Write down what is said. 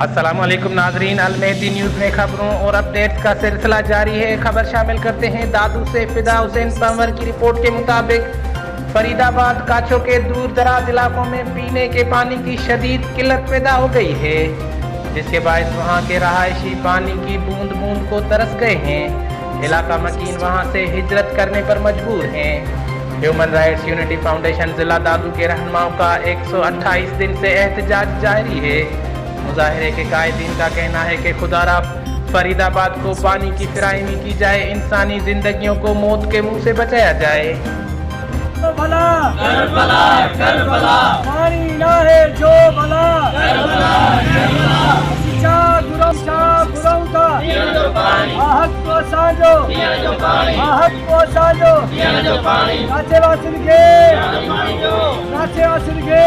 अस्सलामुअलैकुम नाजरीन, अलमेहदी न्यूज़ में खबरों और अपडेट्स का सिलसिला जारी है। खबर शामिल करते हैं दादू से। फिदा हुसैन पंवर की रिपोर्ट के मुताबिक फरीदाबाद काछो के दूर दराज इलाकों में पीने के पानी की शदीद किल्लत पैदा हो गई है, जिसके बायस वहां के रहायशी पानी की बूंद बूंद को तरस गए हैं। इलाका मकीन वहां से हिजरत करने पर मजबूर हैं। ह्यूमन राइट्स यूनिटी फाउंडेशन जिला दादू के रहनुमाओं का 128 दिन से एहतजाज जारी है। मुजाहिरे के कायदीन का कहना है कि खुदारा फरीदाबाद को पानी की फराहमी की जाए, इंसानी जिंदगियों को मौत के मुंह से बचाया जाए। भला करबला करबला पानी ना है जो भला करबला करबला गुरम का आहत को साजो आहत को साजो नाचे वासिन के